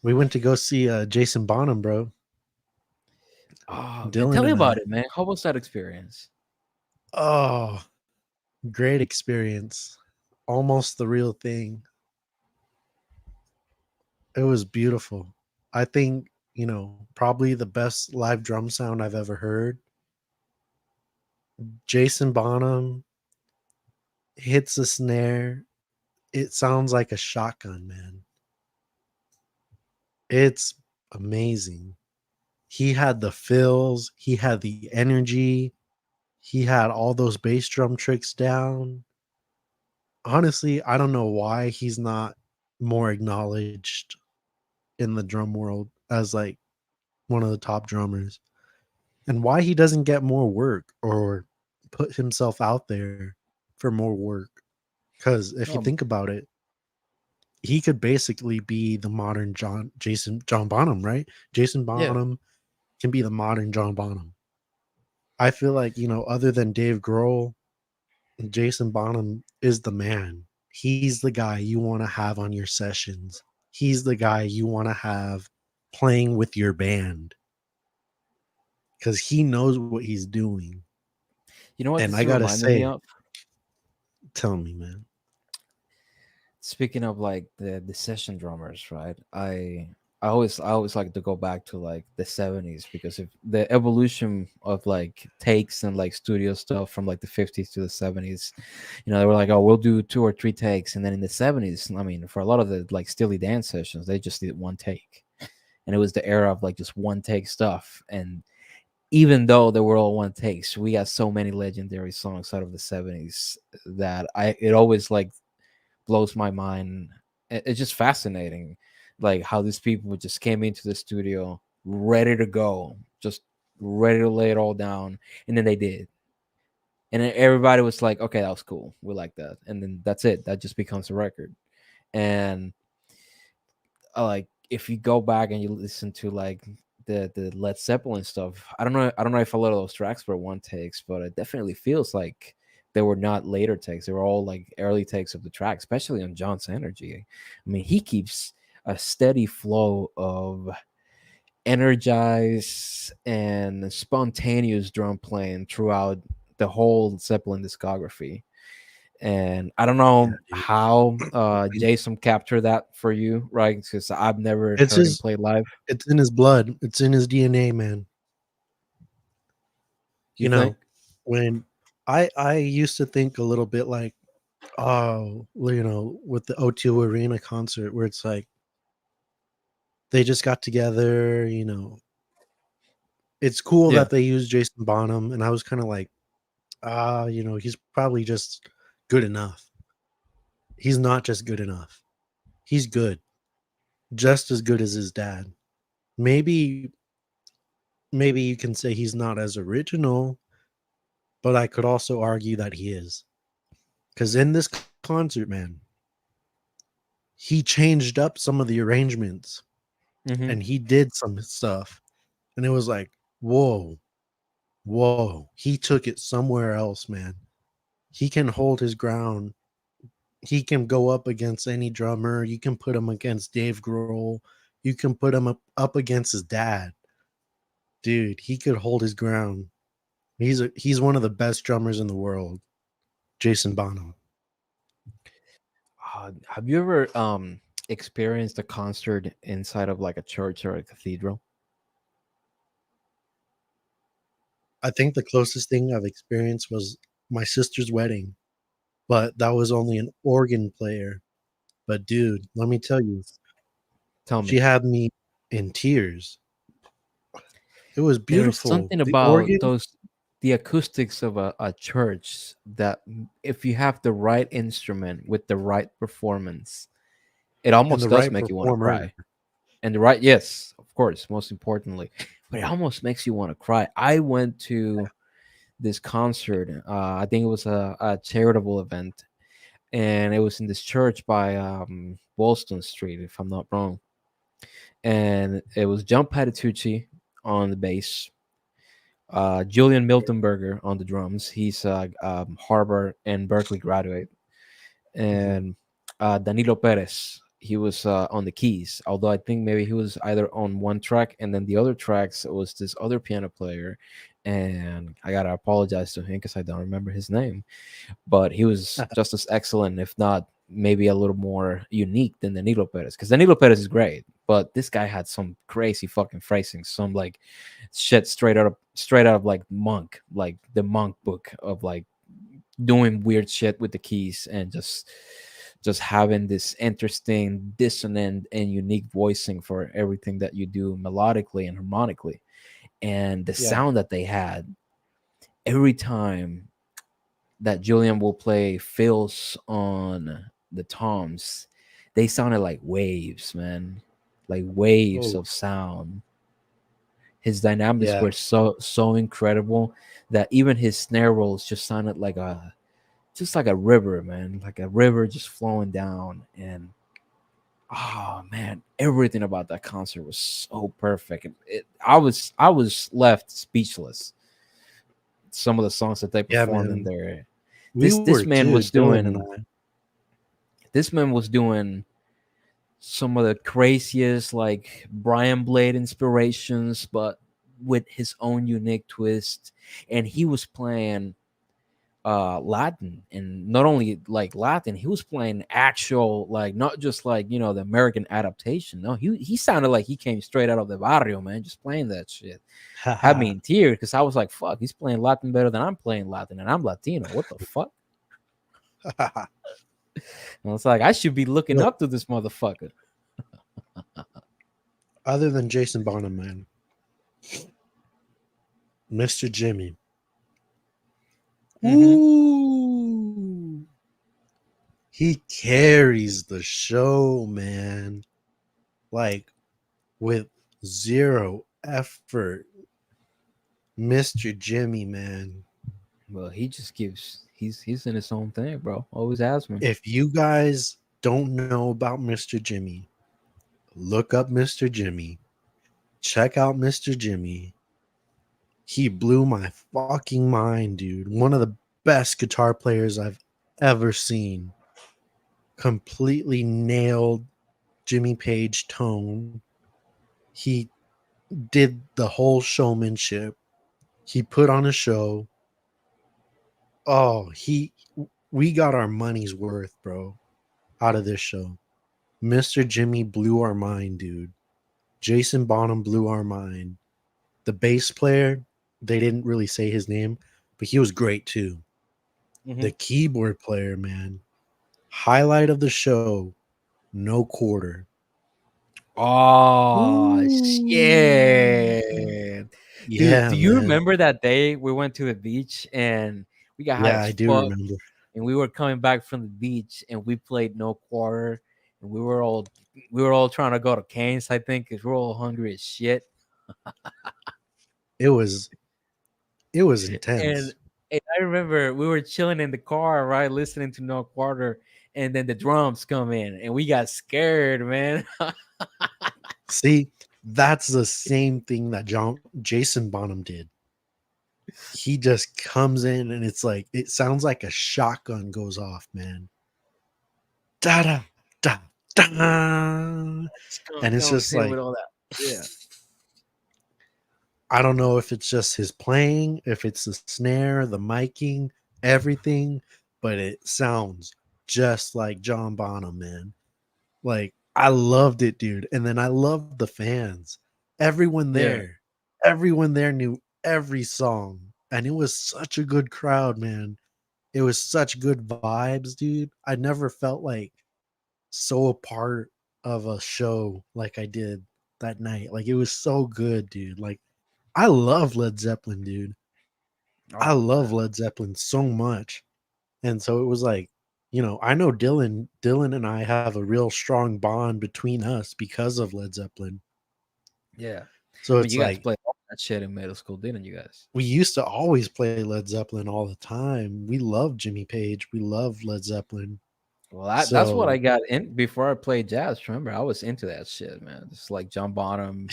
We went to go see Jason Bonham, bro. Oh man, Dylan tell me and about I. it, man. How was that experience? Oh, great experience. Almost the real thing. It was beautiful. I think, probably the best live drum sound I've ever heard. Jason Bonham hits a snare. It sounds like a shotgun, man. It's amazing. He had the fills, he had the energy, he had all those bass drum tricks down. Honestly, I don't know why he's not more acknowledged in the drum world as like one of the top drummers, and why he doesn't get more work or put himself out there for more work. Because if you Um, think about it, he could basically be the modern John Bonham, right? Jason yeah, Bonham can be the modern John Bonham. I feel like, other than Dave Grohl, Jason Bonham is the man. He's the guy you want to have on your sessions. He's the guy you want to have playing with your band because he knows what he's doing. you know what And this I gotta reminded me say, of? tell me, man. Speaking of like the session drummers, right? I always like to go back to like the 70s, because if the evolution of like takes and like studio stuff from like the 50s to the 70s, they were like, oh, we'll do 2 or 3 takes, and then in the 70s, I mean, for a lot of the like Steely Dan sessions, they just did one take, and it was the era of like just one take stuff. And even though they were all one takes, we got so many legendary songs out of the 70s that it always like blows my mind. It's just fascinating, like how these people just came into the studio ready to go, just ready to lay it all down, and then they did, and then everybody was like, "Okay, that was cool. We like that," and then that's it. That just becomes a record. And like if you go back and you listen to like the Led Zeppelin stuff, I don't know if a lot of those tracks were one takes, but it definitely feels like they were not later takes. They were all like early takes of the track, especially on John's Energy. I mean, he keeps a steady flow of energized and spontaneous drum playing throughout the whole Zeppelin discography. And I don't Yeah, know dude. how Jason captured that for you, right? Because I've never It's heard him his play live. it's in his blood. It's in his DNA, man. You You think? know, when I used to think a little bit like, oh, with the O2 Arena concert where it's like they just got together. It's cool Yeah. that they use Jason Bonham, and I was kind of like, he's probably just good enough. He's not just good enough. He's good, just as good as his dad. Maybe maybe you can say he's not as original, but I could also argue that he is. Cuz in this concert, man, he changed up some of the arrangements Mm-hmm. and he did some stuff and it was like, "Whoa. Whoa." He took it somewhere else, man. He can hold his ground. He can go up against any drummer. You can put him against Dave Grohl. You can put him up against his dad. Dude, he could hold his ground. He's one of the best drummers in the world, Jason Bonham. Have you ever experienced a concert inside of like a church or a cathedral? I think the closest thing I've experienced was my sister's wedding, but that was only an organ player. But dude, let me tell you, Tell she me. had me in tears. It was There's beautiful. something The about organ, the acoustics of a church that if you have the right instrument with the right performance, It and almost the does right make you want to performer. cry. And the right, yes, of course, most importantly, but it almost makes you want to cry. I went to this concert. I think it was a charitable event, and it was in this church by Wollstone Street, if I'm not wrong. And it was John Patitucci on the bass, Julian Miltenberger on the drums. He's a Harvard and Berkeley graduate, Mhm. and Danilo Perez. He was on the keys, although I think maybe he was either on one track and then the other tracks was this other piano player. And I gotta apologize to him because I don't remember his name, but he was just as excellent, if not maybe a little more unique than Danilo Perez. Because Danilo Perez is great, but this guy had some crazy fucking phrasing, some like shit straight out of like Monk, like the Monk book of like doing weird shit with the keys and just having this interesting dissonant and unique voicing for everything that you do melodically and harmonically. And the Yeah. sound that they had every time that Julian will play fills on the toms, they sounded like waves, man, like waves Oh, of sound. His dynamics yeah. were so incredible that even his snare rolls just sounded like a just like a river, man, like a river just flowing down. And oh man, everything about that concert was so perfect. I was left speechless. Some of the songs that they Yeah, performed in man. there. We This were this man too, was Dylan and doing I. this man was doing some of the craziest like Brian Blade inspirations, but with his own unique twist. And he was playing Latin, and not only like Latin, he was playing actual, like not just like the American adaptation. No, he sounded like he came straight out of the barrio, man, just playing that shit. Had me in tears because I was like, fuck, he's playing Latin better than I'm playing Latin, and I'm Latino. What the fuck? And it's like I should be looking Look, up to this motherfucker. other than Jason Bonham, man, Mr. Jimmy. Mm-hmm. Ooh, he carries the show, man. Like with zero effort, Mr. Jimmy, man. Well, he just gives. He's in his own thing, bro. Always has been. If you guys don't know about Mr. Jimmy, look up Mr. Jimmy. Check out Mr. Jimmy. He blew my fucking mind, dude. One of the best guitar players I've ever seen. Completely nailed Jimmy Page tone. He did the whole showmanship. He put on a show. Oh, we got our money's worth, bro, out of this show. Mr. Jimmy blew our mind, dude. Jason Bonham blew our mind. The bass player, they didn't really say his name, but he was great too. Mm-hmm. The keyboard player, man, highlight of the show, no quarter. Oh Ooh. shit. Dude, Yeah, do you man. remember that day we went to the beach and we got high Yeah, as I do fuck, remember. and we were coming back from the beach and we played no quarter, and we were all trying to go to Canes, I think, because we're all hungry as shit. It was it was And, intense. and I remember we were chilling in the car, right, listening to no quarter, and then the drums come in and we got scared, man. See, that's the same thing that Jason Bonham did. He just comes in and it's like it sounds like a shotgun goes off, man. Da da da da. And it's Comes just in with like all that. Yeah. I don't know if it's just his playing, if it's the snare, the miking, everything, but it sounds just like John Bonham, man. Like I loved it, dude. And then I loved the fans. Everyone Yeah. there, everyone there knew every song. And it was such a good crowd, man. It was such good vibes, dude. I never felt like so a part of a show like I did that night. Like it was so good, dude. Like I love Led Zeppelin, dude. I Oh love man. Led Zeppelin so much. And so it was like I know Dylan and I have a real strong bond between us because of Led Zeppelin. Yeah. So I mean, it's you guys like played all that shit in middle school, didn't you guys? we used to always play Led Zeppelin all the time. We love Jimmy Page. We love Led Zeppelin. Well, that's what So I got in before I played jazz. Remember, I was into that shit, man. It's like John Bonham,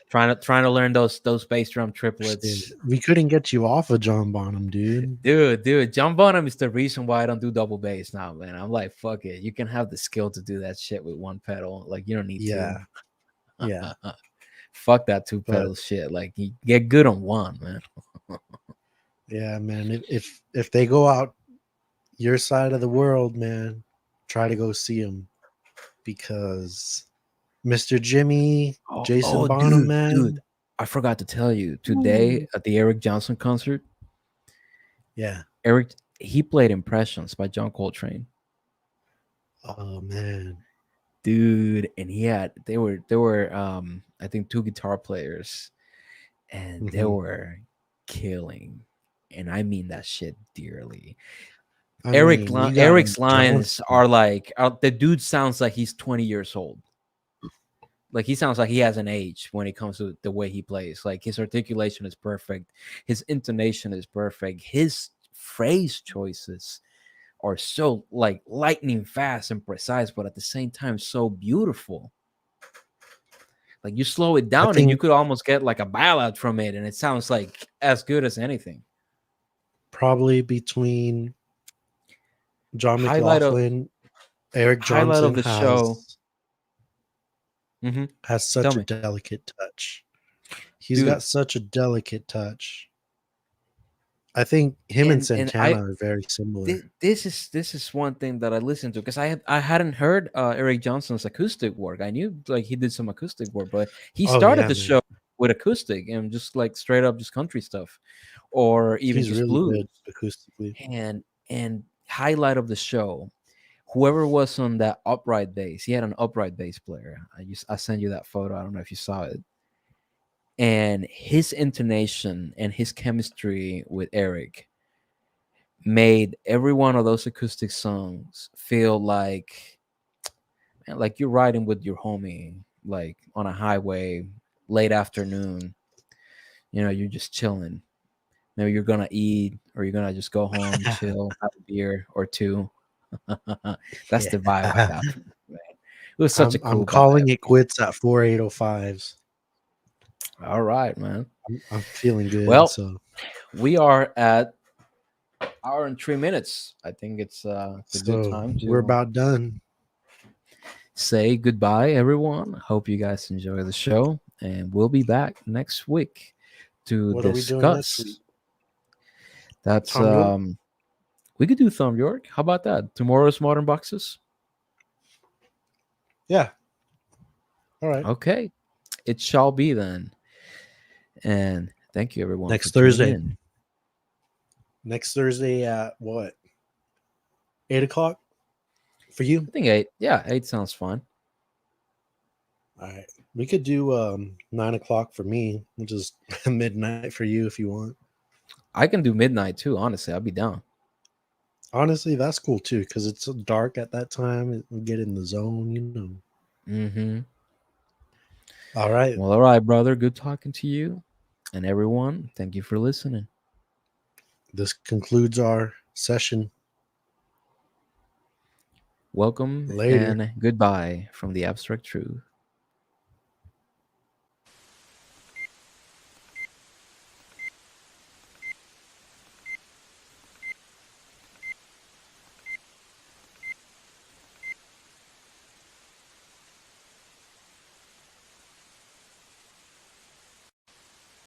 trying to learn those bass drum shit, triplets. we couldn't get you off of John Bonham, dude. Dude, John Bonham is the reason why I don't do double bass now, man. I'm like, fuck it. You can have the skill to do that shit with one pedal. Like, you don't need Yeah, two. yeah. Fuck that two But pedal shit. Like, you get good on one, man. yeah, man, if they go out your side of the world, man, try to go see them because Mr. Jimmy, Jason Bonham, Dude. man. I forgot to tell you today Ooh. at the Eric Johnson concert. Yeah. Eric, he played Impressions by John Coltrane. Oh man. Dude, and they were I think two guitar players, and they Mhm. were killing, and I mean that shit dearly. I mean, you got Eric's lines Johnson. are like the dude sounds like he's 20 years old. Like he sounds like he has an age when it comes to the way he plays. Like his articulation is perfect, his intonation is perfect, his phrase choices are so like lightning fast and precise, but at the same time so beautiful. Like you slow it I down and you think could almost get like a ballad from it, and it sounds like as good as anything. probably between John Highlight of McLaughlin, Eric highlight of Johnson the show. has Mm-hmm. has Tell such a me, delicate touch. He's dude. got such a delicate touch. I think him and And I Santana are very similar. this is one thing that I listened to because I hadn't heard Eric Johnson's acoustic work. I knew like he did some acoustic work, but he Oh started yeah, the man. show with acoustic and just like straight up just country stuff, or even He's just really blues. good acoustically. And highlight of the show, whoever was on that upright bass, he had an upright bass player. I sent you that photo. I don't know if you saw it. And his intonation and his chemistry with Eric made every one of those acoustic songs feel like, man, like you're riding with your homie, like on a highway, late afternoon. You know, you're just chilling. Maybe you're gonna eat, or you're gonna just go home, chill, have a beer or two. That's the vibe I Yeah. got from it, man. It was such a I'm cool vibe. calling it quits at 4805s. All right, man. I'm feeling good. Well, So we are at hour and 3 minutes. I think it's a good time we're to about done. say goodbye, everyone. Hope you guys enjoy the show, and we'll be back next week to What are we doing next week? discuss. That's Tom York? we could do Thumb York. How about that? Tomorrow's Modern Boxes. Yeah. All right. Okay, it shall be then. And thank you, everyone, Next for tuning Thursday. in. Next Thursday at what? 8 o'clock for you? I think 8. Yeah, 8 sounds fine. All right. We could do 9 o'clock for me, which is midnight for you if you want. I can do midnight too. Honestly, I'll be down. Honestly, that's cool too because it's so dark at that time. We get in the zone, you know. Mm-hmm. All right. Well, all right, brother. Good talking to you. And everyone, thank you for listening. This concludes our session. Welcome Later. and goodbye from the Abstract Truth.